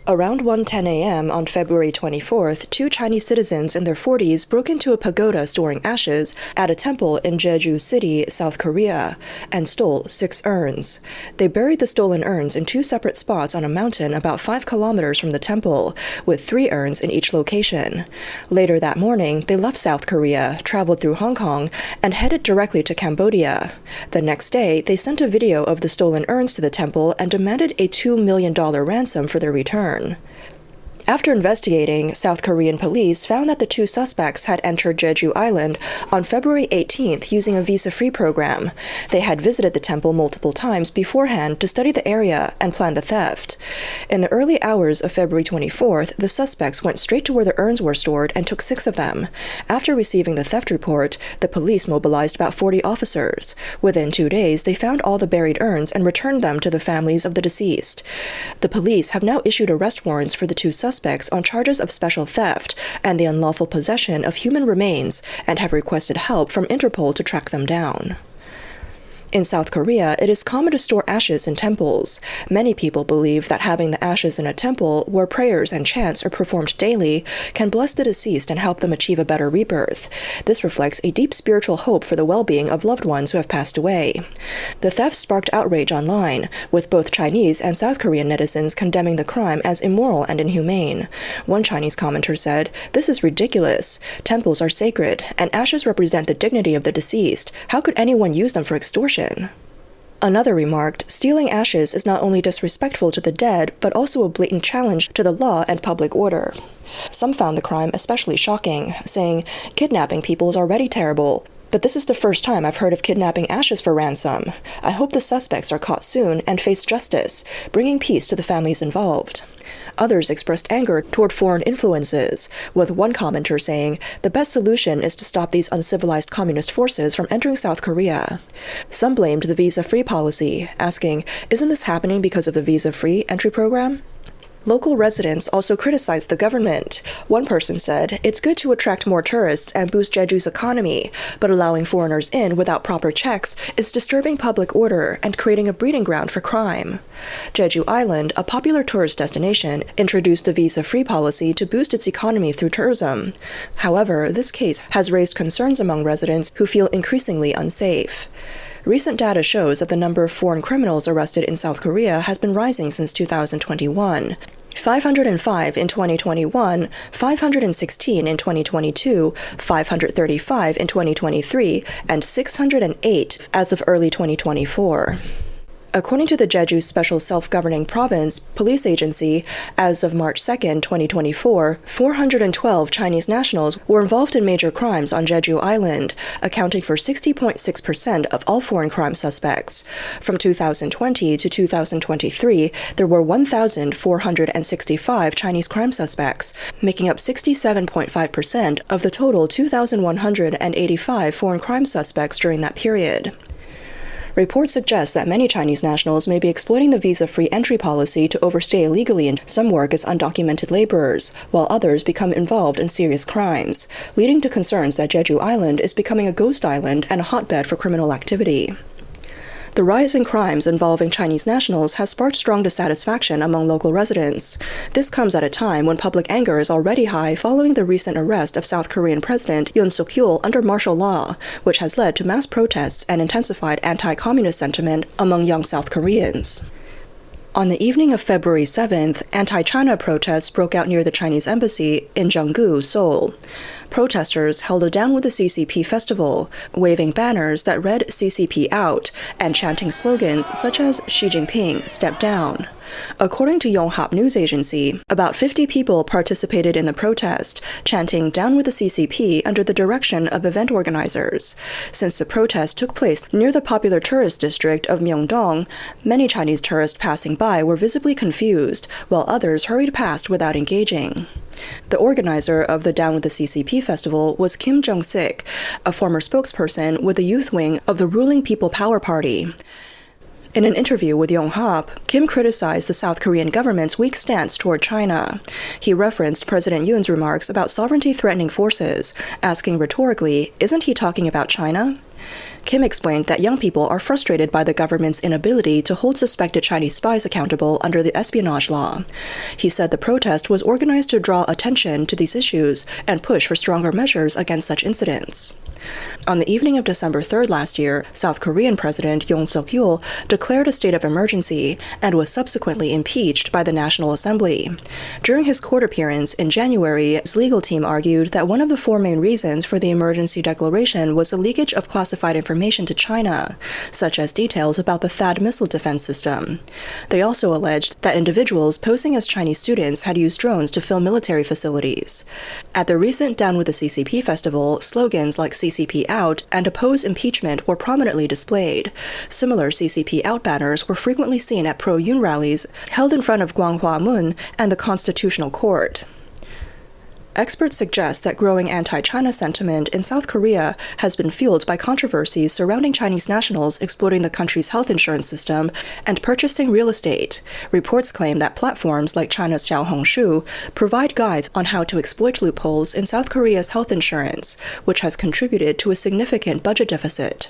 Around 1:10 a.m. on February 24th, two Chinese citizens in their 40s broke into a pagoda storing ashes at a temple in Jeju City, South Korea, and stole 6 urns. They buried the stolen urns in 2 separate spots on a mountain about 5 kilometers from the temple, with 3 urns in each location. Later that morning, they left South Korea, traveled through Hong Kong, and headed directly to Cambodia. The next day, they sent a video of the stolen urns to the temple and demanded a $2 million ransom for their return. After investigating, South Korean police found that the 2 suspects had entered Jeju Island on February 18th using a visa-free program. They had visited the temple multiple times beforehand to study the area and plan the theft. In the early hours of February 24th, the suspects went straight to where the urns were stored and took 6 of them. After receiving the theft report, the police mobilized about 40 officers. Within 2 days, they found all the buried urns and returned them to the families of the deceased. The police have now issued arrest warrants for the 2 suspects on charges of special theft and the unlawful possession of human remains, and have requested help from Interpol to track them down. In South Korea, it is common to store ashes in temples. Many people believe that having the ashes in a temple where prayers and chants are performed daily can bless the deceased and help them achieve a better rebirth. This reflects a deep spiritual hope for the well-being of loved ones who have passed away. The theft sparked outrage online, with both Chinese and South Korean netizens condemning the crime as immoral and inhumane. One Chinese commenter said, "This is ridiculous. Temples are sacred, and ashes represent the dignity of the deceased. How could anyone use them for extortion?" Another remarked, "Stealing ashes is not only disrespectful to the dead, but also a blatant challenge to the law and public order." Some found the crime especially shocking, saying, "Kidnapping people is already terrible, but this is the first time I've heard of kidnapping ashes for ransom. I hope the suspects are caught soon and face justice, bringing peace to the families involved." Others expressed anger toward foreign influences, with one commenter saying, "The best solution is to stop these uncivilized communist forces from entering South Korea." Some blamed the visa-free policy, asking, "Isn't this happening because of the visa-free entry program?" Local residents also criticized the government. One person said, "It's good to attract more tourists and boost Jeju's economy, but allowing foreigners in without proper checks is disturbing public order and creating a breeding ground for crime." Jeju Island, a popular tourist destination, introduced a visa-free policy to boost its economy through tourism. However, this case has raised concerns among residents who feel increasingly unsafe. Recent data shows that the number of foreign criminals arrested in South Korea has been rising since 2021. 505 in 2021, 516 in 2022, 535 in 2023, and 608 as of early 2024. According to the Jeju Special Self-Governing Province Police Agency, as of March 2, 2024, 412 Chinese nationals were involved in major crimes on Jeju Island, accounting for 60.6% of all foreign crime suspects. From 2020 to 2023, there were 1,465 Chinese crime suspects, making up 67.5% of the total 2,185 foreign crime suspects during that period. Reports suggest that many Chinese nationals may be exploiting the visa-free entry policy to overstay illegally and some work as undocumented laborers, while others become involved in serious crimes, leading to concerns that Jeju Island is becoming a ghost island and a hotbed for criminal activity. The rise in crimes involving Chinese nationals has sparked strong dissatisfaction among local residents. This comes at a time when public anger is already high following the recent arrest of South Korean President Yoon Suk-yeol under martial law, which has led to mass protests and intensified anti-communist sentiment among young South Koreans. On the evening of February 7th, anti-China protests broke out near the Chinese embassy in Jeonggu, Seoul. Protesters held a Down with the CCP festival, waving banners that read "CCP out" and chanting slogans such as "Xi Jinping, step down." According to Yonhap news agency, about 50 people participated in the protest, chanting "Down with the CCP" under the direction of event organizers. Since the protest took place near the popular tourist district of Myeongdong, many Chinese tourists passing by were visibly confused, while others hurried past without engaging. The organizer of the Down with the CCP festival was Kim Jong-sik, a former spokesperson with the youth wing of the ruling People Power Party. In an interview with Yonhap, Kim criticized the South Korean government's weak stance toward China. He referenced President Yoon's remarks about sovereignty-threatening forces, asking rhetorically, "Isn't he talking about China?" Kim explained that young people are frustrated by the government's inability to hold suspected Chinese spies accountable under the espionage law. He said the protest was organized to draw attention to these issues and push for stronger measures against such incidents. On the evening of December 3rd last year, South Korean President Yoon Suk-yeol declared a state of emergency and was subsequently impeached by the National Assembly. During his court appearance in January, his legal team argued that one of the four main reasons for the emergency declaration was the leakage of classified information to China, such as details about the THAAD missile defense system. They also alleged that individuals posing as Chinese students had used drones to film military facilities. At the recent Down with the CCP festival, slogans like CCP Out and Oppose Impeachment were prominently displayed. Similar CCP Out banners were frequently seen at pro-Yoon rallies held in front of Gwanghwamun and the Constitutional Court. Experts suggest that growing anti-China sentiment in South Korea has been fueled by controversies surrounding Chinese nationals exploiting the country's health insurance system and purchasing real estate. Reports claim that platforms like China's Xiaohongshu provide guides on how to exploit loopholes in South Korea's health insurance, which has contributed to a significant budget deficit.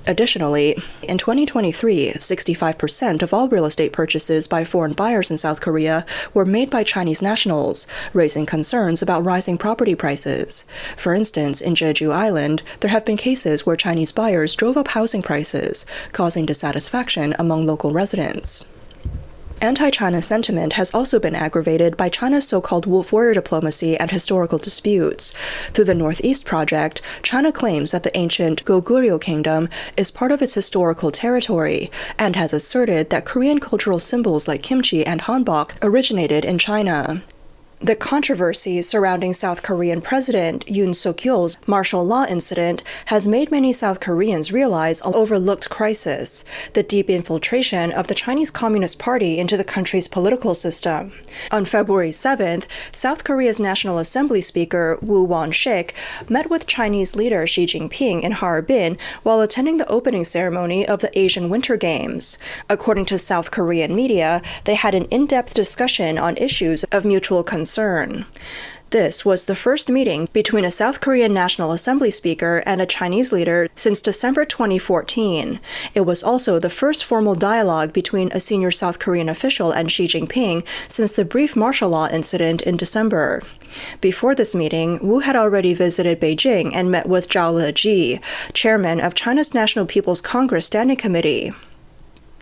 Additionally, in 2023, 65% of all real estate purchases by foreign buyers in South Korea were made by Chinese nationals, raising concerns about rising property prices. For instance, in Jeju Island, there have been cases where Chinese buyers drove up housing prices, causing dissatisfaction among local residents. Anti-China sentiment has also been aggravated by China's so-called wolf warrior diplomacy and historical disputes. Through the Northeast Project, China claims that the ancient Goguryeo Kingdom is part of its historical territory and has asserted that Korean cultural symbols like kimchi and hanbok originated in China. The controversy surrounding South Korean President Yoon Suk-yeol's martial law incident has made many South Koreans realize an overlooked crisis: the deep infiltration of the Chinese Communist Party into the country's political system. On February 7th, South Korea's National Assembly Speaker Woo Won-shik met with Chinese leader Xi Jinping in Harbin while attending the opening ceremony of the Asian Winter Games. According to South Korean media, they had an in-depth discussion on issues of mutual concern. This was the first meeting between a South Korean National Assembly speaker and a Chinese leader since December 2014. It was also the first formal dialogue between a senior South Korean official and Xi Jinping since the brief martial law incident in December. Before this meeting, Wu had already visited Beijing and met with Zhao Leji, chairman of China's National People's Congress Standing Committee.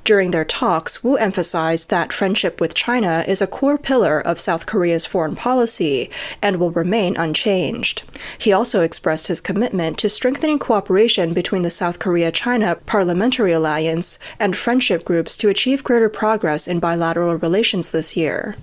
During their talks, Wu emphasized that friendship with China is a core pillar of South Korea's foreign policy and will remain unchanged. He also expressed his commitment to strengthening cooperation between the South Korea-China Parliamentary Alliance and friendship groups to achieve greater progress in bilateral relations this year.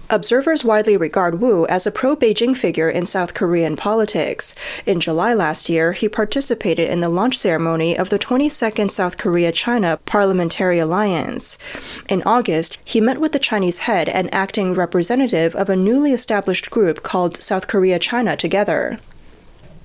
Observers widely regard Wu as a pro-Beijing figure in South Korean politics. In July last year, he participated in the launch ceremony of the 22nd South Korea-China Parliamentary Alliance. In August, he met with the Chinese head and acting representative of a newly established group called South Korea-China Together.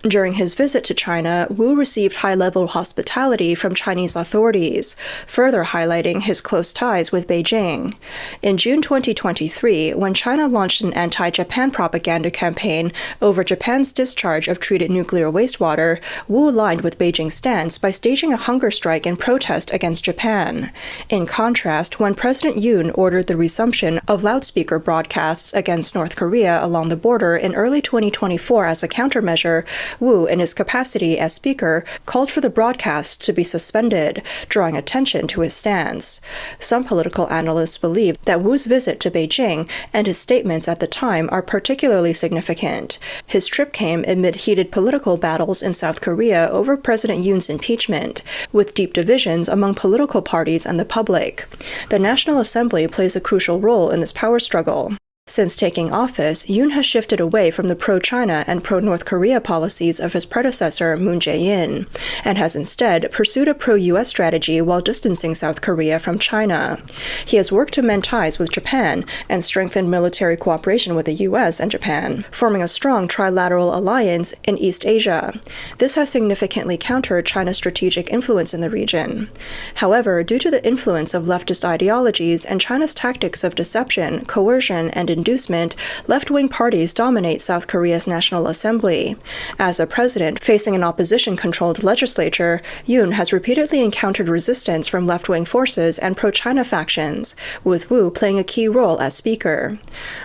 During his visit to China, Wu received high-level hospitality from Chinese authorities, further highlighting his close ties with Beijing. In June 2023, when China launched an anti-Japan propaganda campaign over Japan's discharge of treated nuclear wastewater, Wu aligned with Beijing's stance by staging a hunger strike in protest against Japan. In contrast, when President Yoon ordered the resumption of loudspeaker broadcasts against North Korea along the border in early 2024 as a countermeasure, Wu, in his capacity as speaker, called for the broadcast to be suspended, drawing attention to his stance. Some political analysts believe that Wu's visit to Beijing and his statements at the time are particularly significant. His trip came amid heated political battles in South Korea over President Yoon's impeachment, with deep divisions among political parties and the public. The National Assembly plays a crucial role in this power struggle. Since taking office, Yoon has shifted away from the pro-China and pro-North Korea policies of his predecessor, Moon Jae-in, and has instead pursued a pro-U.S. strategy while distancing South Korea from China. He has worked to mend ties with Japan and strengthened military cooperation with the U.S. and Japan, forming a strong trilateral alliance in East Asia. This has significantly countered China's strategic influence in the region. However, due to the influence of leftist ideologies and China's tactics of deception, coercion, and inducement, left-wing parties dominate South Korea's National Assembly. As a president facing an opposition-controlled legislature, Yoon has repeatedly encountered resistance from left-wing forces and pro-China factions, with Woo playing a key role as speaker.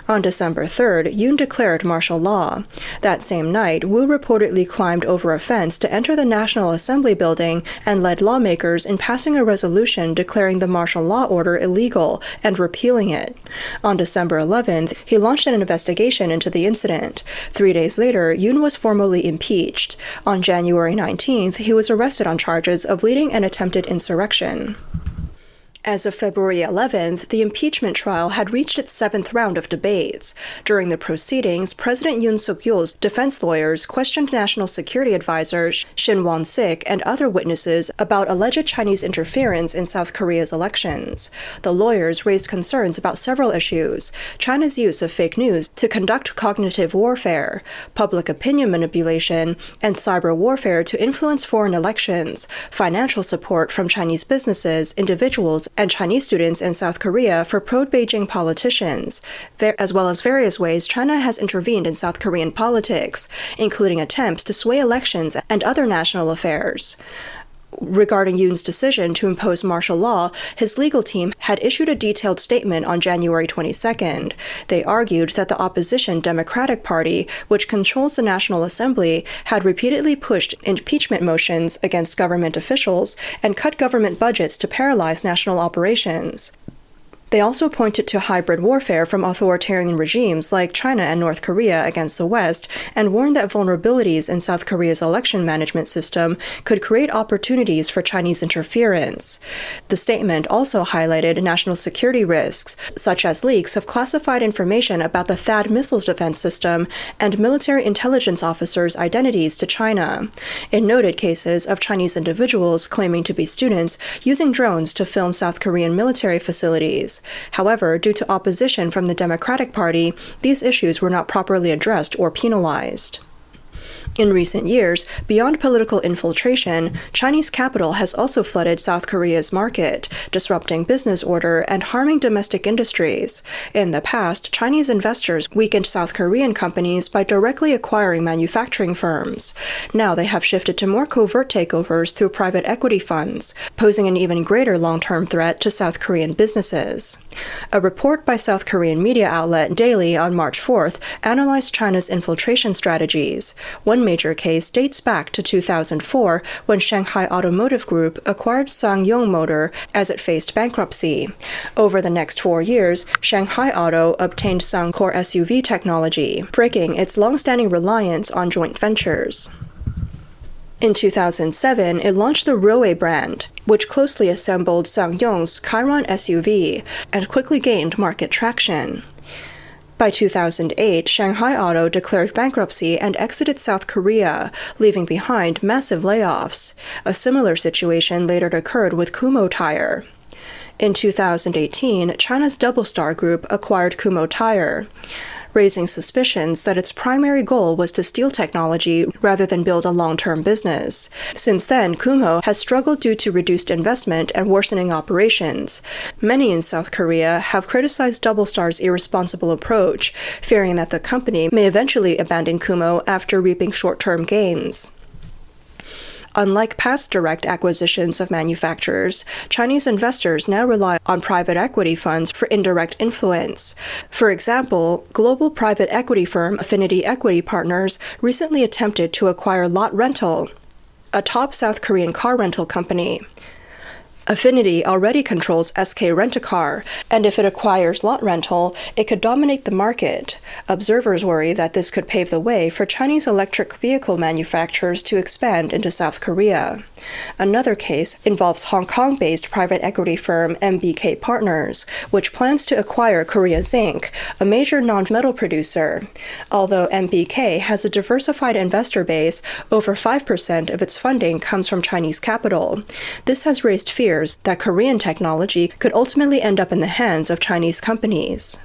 On December 3rd, Yoon declared martial law. That same night, Woo reportedly climbed over a fence to enter the National Assembly building and led lawmakers in passing a resolution declaring the martial law order illegal and repealing it. On December 11th, he launched an investigation into the incident. 3 days later, Yoon was formally impeached. On January 19th, he was arrested on charges of leading an attempted insurrection. As of February 11th, the impeachment trial had reached its 7th round of debates. During the proceedings, President Yoon Suk-yeol's defense lawyers questioned National Security Advisor Shin Won-sik and other witnesses about alleged Chinese interference in South Korea's elections. The lawyers raised concerns about several issues: China's use of fake news to conduct cognitive warfare, public opinion manipulation, and cyber warfare to influence foreign elections, financial support from Chinese businesses, individuals, and Chinese students in South Korea for pro-Beijing politicians, as well as various ways China has intervened in South Korean politics, including attempts to sway elections and other national affairs. Regarding Yoon's decision to impose martial law, his legal team had issued a detailed statement on January 22nd. They argued that the opposition Democratic Party, which controls the National Assembly, had repeatedly pushed impeachment motions against government officials and cut government budgets to paralyze national operations. They also pointed to hybrid warfare from authoritarian regimes like China and North Korea against the West and warned that vulnerabilities in South Korea's election management system could create opportunities for Chinese interference. The statement also highlighted national security risks, such as leaks of classified information about the THAAD missiles defense system and military intelligence officers' identities to China. It noted cases of Chinese individuals claiming to be students using drones to film South Korean military facilities. However, due to opposition from the Democratic Party, these issues were not properly addressed or penalized. In recent years, beyond political infiltration, Chinese capital has also flooded South Korea's market, disrupting business order and harming domestic industries. In the past, Chinese investors weakened South Korean companies by directly acquiring manufacturing firms. Now they have shifted to more covert takeovers through private equity funds, posing an even greater long-term threat to South Korean businesses. A report by South Korean media outlet Daily on March 4th analyzed China's infiltration strategies. One major case dates back to 2004 when Shanghai Automotive Group acquired SsangYong Motor as it faced bankruptcy. Over the next 4 years, Shanghai Auto obtained Sang core SUV technology, breaking its long-standing reliance on joint ventures. In 2007, it launched the Roe brand, which closely assembled SsangYong's Chiron SUV and quickly gained market traction. By 2008, Shanghai Auto declared bankruptcy and exited South Korea, leaving behind massive layoffs. A similar situation later occurred with Kumho Tire. In 2018, China's Double Star Group acquired Kumho Tire, raising suspicions that its primary goal was to steal technology rather than build a long-term business. Since then, Kumho has struggled due to reduced investment and worsening operations. Many in South Korea have criticized Double Star's irresponsible approach, fearing that the company may eventually abandon Kumho after reaping short-term gains. Unlike past direct acquisitions of manufacturers, Chinese investors now rely on private equity funds for indirect influence. For example, global private equity firm Affinity Equity Partners recently attempted to acquire Lot Rental, a top South Korean car rental company. Affinity already controls SK Rent-A-Car, and if it acquires Lot Rental, it could dominate the market. Observers worry that this could pave the way for Chinese electric vehicle manufacturers to expand into South Korea. Another case involves Hong Kong-based private equity firm MBK Partners, which plans to acquire Korea Zinc, a major non-metal producer. Although MBK has a diversified investor base, over 5% of its funding comes from Chinese capital. This has raised fears that Korean technology could ultimately end up in the hands of Chinese companies.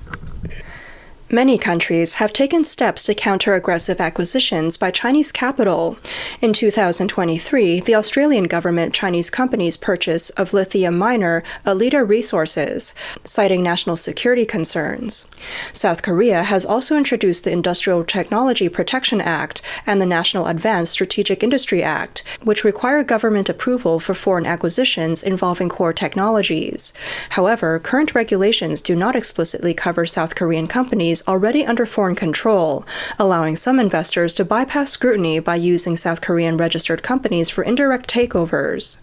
Many countries have taken steps to counter aggressive acquisitions by Chinese capital. In 2023, the Australian government Chinese company's purchase of lithium miner Alita Resources, citing national security concerns. South Korea has also introduced the Industrial Technology Protection Act and the National Advanced Strategic Industry Act, which require government approval for foreign acquisitions involving core technologies. However, current regulations do not explicitly cover South Korean companies already under foreign control, allowing some investors to bypass scrutiny by using South Korean registered companies for indirect takeovers.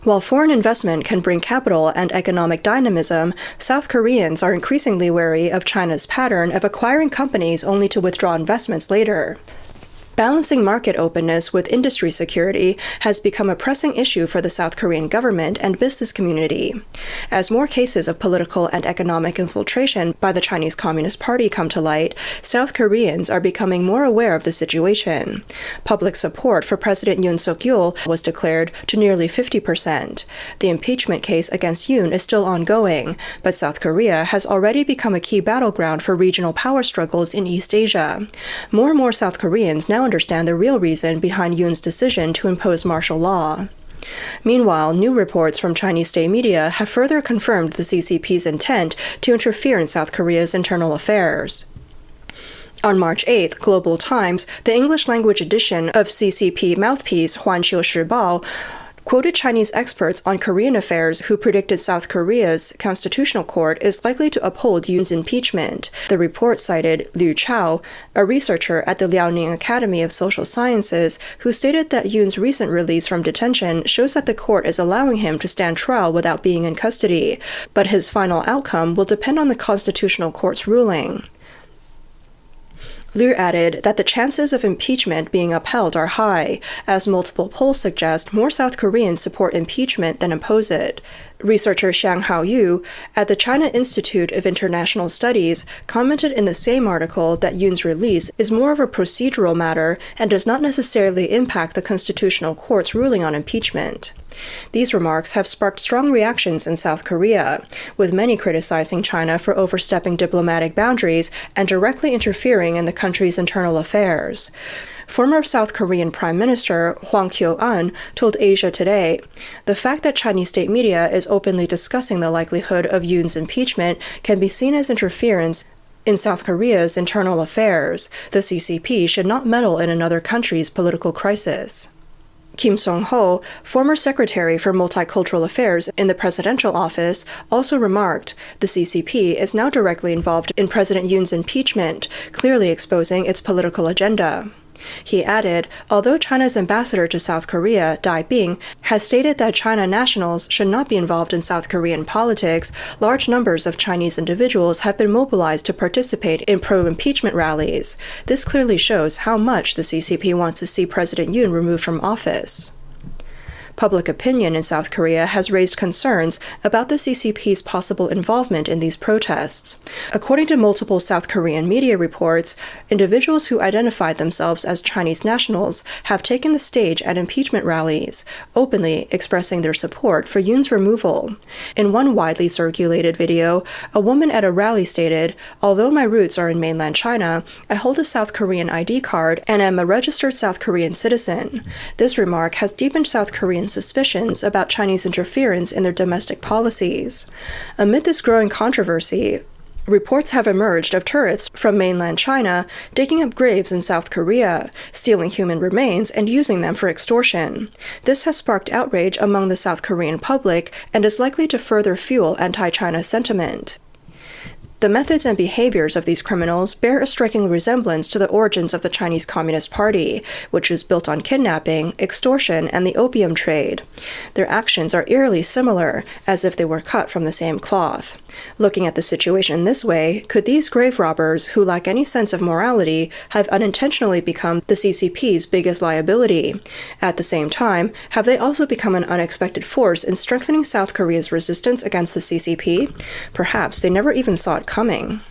While foreign investment can bring capital and economic dynamism, South Koreans are increasingly wary of China's pattern of acquiring companies only to withdraw investments later. Balancing market openness with industry security has become a pressing issue for the South Korean government and business community. As more cases of political and economic infiltration by the Chinese Communist Party come to light, South Koreans are becoming more aware of the situation. Public support for President Yoon Suk-yeol was declared to nearly 50%. The impeachment case against Yoon is still ongoing, but South Korea has already become a key battleground for regional power struggles in East Asia. More and more South Koreans now understand the real reason behind Yoon's decision to impose martial law. Meanwhile, new reports from Chinese state media have further confirmed the CCP's intent to interfere in South Korea's internal affairs. On March 8th, Global Times, the English-language edition of CCP mouthpiece Hwanqiu Shibao, quoted Chinese experts on Korean affairs who predicted South Korea's constitutional court is likely to uphold Yoon's impeachment. The report cited Liu Chao, a researcher at the Liaoning Academy of Social Sciences, who stated that Yoon's recent release from detention shows that the court is allowing him to stand trial without being in custody, but his final outcome will depend on the constitutional court's ruling. Liu added that the chances of impeachment being upheld are high, as multiple polls suggest more South Koreans support impeachment than oppose it. Researcher Xiang Haoyu at the China Institute of International Studies commented in the same article that Yoon's release is more of a procedural matter and does not necessarily impact the constitutional court's ruling on impeachment. These remarks have sparked strong reactions in South Korea, with many criticizing China for overstepping diplomatic boundaries and directly interfering in the country's internal affairs. Former South Korean Prime Minister Hwang Kyo-an told Asia Today, "The fact that Chinese state media is openly discussing the likelihood of Yoon's impeachment can be seen as interference in South Korea's internal affairs. The CCP should not meddle in another country's political crisis." Kim Song-ho, former Secretary for Multicultural Affairs in the presidential office, also remarked, "The CCP is now directly involved in President Yoon's impeachment, clearly exposing its political agenda." He added, although China's ambassador to South Korea, Dai Bing, has stated that China nationals should not be involved in South Korean politics, large numbers of Chinese individuals have been mobilized to participate in pro-impeachment rallies. This clearly shows how much the CCP wants to see President Yoon removed from office. Public opinion in South Korea has raised concerns about the CCP's possible involvement in these protests. According to multiple South Korean media reports, individuals who identified themselves as Chinese nationals have taken the stage at impeachment rallies, openly expressing their support for Yoon's removal. In one widely circulated video, a woman at a rally stated, "Although my roots are in mainland China, I hold a South Korean ID card and am a registered South Korean citizen." This remark has deepened South Korean suspicions about Chinese interference in their domestic policies. Amid this growing controversy, reports have emerged of tourists from mainland China digging up graves in South Korea, stealing human remains, and using them for extortion. This has sparked outrage among the South Korean public and is likely to further fuel anti-China sentiment. The methods and behaviors of these criminals bear a striking resemblance to the origins of the Chinese Communist Party, which was built on kidnapping, extortion, and the opium trade. Their actions are eerily similar, as if they were cut from the same cloth. Looking at the situation this way, could these grave robbers, who lack any sense of morality, have unintentionally become the CCP's biggest liability? At the same time, have they also become an unexpected force in strengthening South Korea's resistance against the CCP? Perhaps they never even saw it coming.